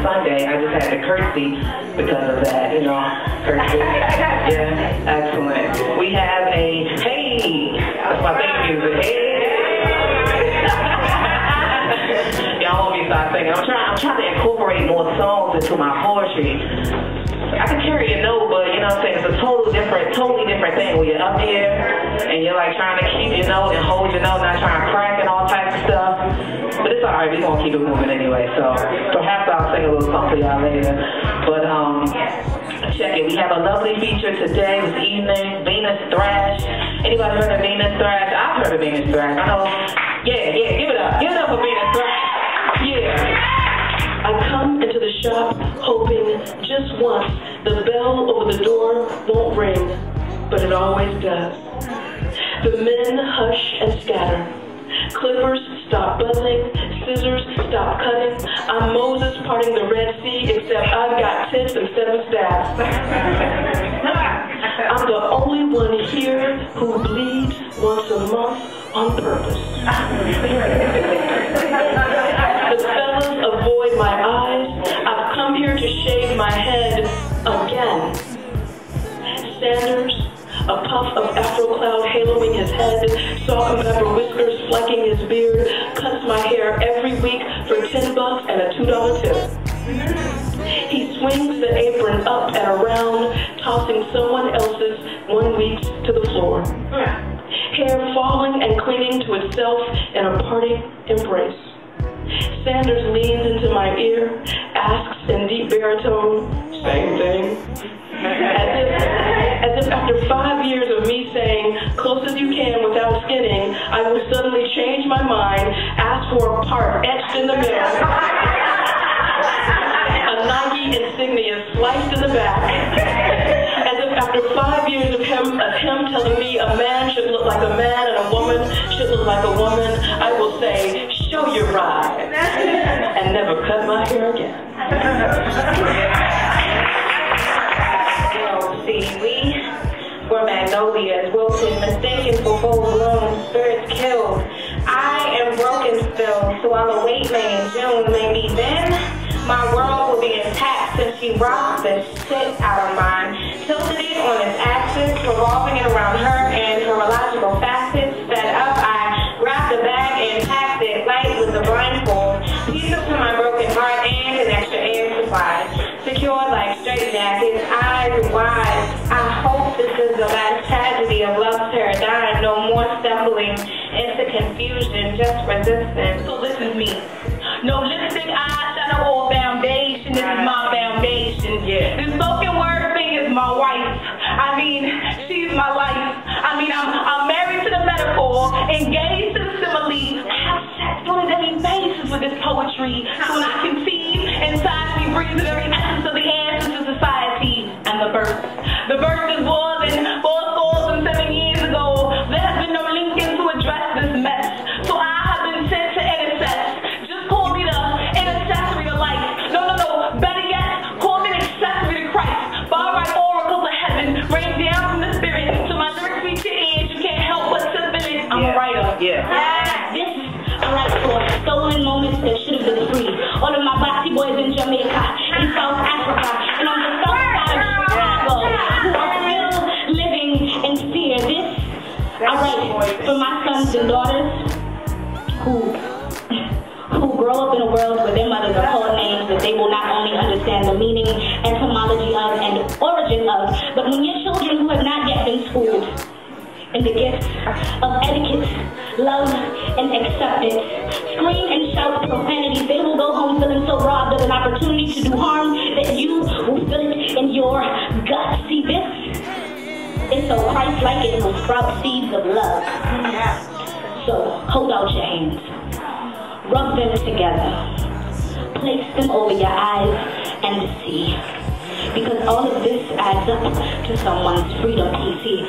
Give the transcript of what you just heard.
Sunday. I just had to curtsy because of that, you know. Curtsy. Yeah, excellent. We have a hey. That's my theme music. Hey. Y'all want me to start singing. I'm trying to incorporate more songs into my poetry. I can carry a note, but you know what I'm saying, it's a totally different thing when you're up here and you're like trying to keep your note and hold your note, not trying to crack and all types of stuff. But it's alright, we're gonna keep it moving anyway. So perhaps I'll sing a little song for y'all later. But check it, we have a lovely feature today, this evening, Venus Thrash. Anybody heard of Venus Thrash? I've heard of Venus Thrash. I know. Yeah, give it up. Give it up for Venus Thrash. Yeah. I come into the shop hoping just once the bell over the door won't ring, but it always does. The men hush and scatter. Clippers stop buzzing, scissors stop cutting. I'm Moses parting the Red Sea, except I've got tips instead of staff. I'm the only one here who bleeds once a month on purpose. The fellas avoid my eyes. I've come here to shave my head again. Sanders, a puff of afro cloud haloing his head, salt and pepper whiskers flecking his beard, cuts my hair every week for $10 and a $2 tip. He swings the apron up and around, tossing someone else's 1 week to the floor. Hair falling and clinging to itself in a parting embrace. Sanders leans into my ear, asks in deep baritone, same thing. As if after 5 years of me saying, close as you can without skinning, I will suddenly change my mind, ask for a part etched in the middle, a Nike insignia sliced in the back. As if after 5 years of him telling me a man should look like a man and a woman should look like a woman, I will say, show your ride, and never cut my hair again. Well, see, we're magnolias, wilted, mistaken for full-blown, spirits killed. I am broken still, so I'll await May in June. Maybe then my world will be intact since she rocked the shit out of mine, tilted it on its axis, revolving it around her and her illogical facets. Fed up, I grabbed the bag and packed it light with the blindfold, pieces to my broken heart and an extra air supply, secured like straitjackets, eyes wide. I hope this is the last tragedy of love's paradigm. No more stumbling into confusion, just resistance. So this is me. No lipstick, eyeshadow, or foundation. This is my foundation. Yeah. The spoken word thing is my wife. I mean, she's my life. I mean, I'm married to the metaphor, engaged to the simile. I have sex on a daily basis with this poetry. So when I conceive, inside me breathes the very essence of the answers to society and the birth. The birth is more than 407 years ago. There has been no Lincoln to address this mess. So I have been sent to intercess. Just call me the intercessory of life. No. Better yet, call me the accessory to Christ. Far right oracles of heaven rain down from the spirit. So my lyrics reach your ears. You can't help but to feel it. I'm a writer. Yeah. This I write for stolen moments that should have been free. All of my boxy boys in Jamaica, in South Africa, and on the south side of Chicago, who are still living in fear. This I write for my sons and daughters who grow up in a world where their mothers are called names that they will not only understand the meaning, etymology of, and origin of, but when your children who have not yet been schooled in the gifts of etiquette, love, and acceptance scream and shout profanities, they will go home feeling so robbed of an opportunity to do harm that you will feel it in your gut. See, this is so Christ-like it will sprout seeds of love. So hold out your hands. Rub them together. Place them over your eyes and see. Because all of this adds up to someone's freedom, PC.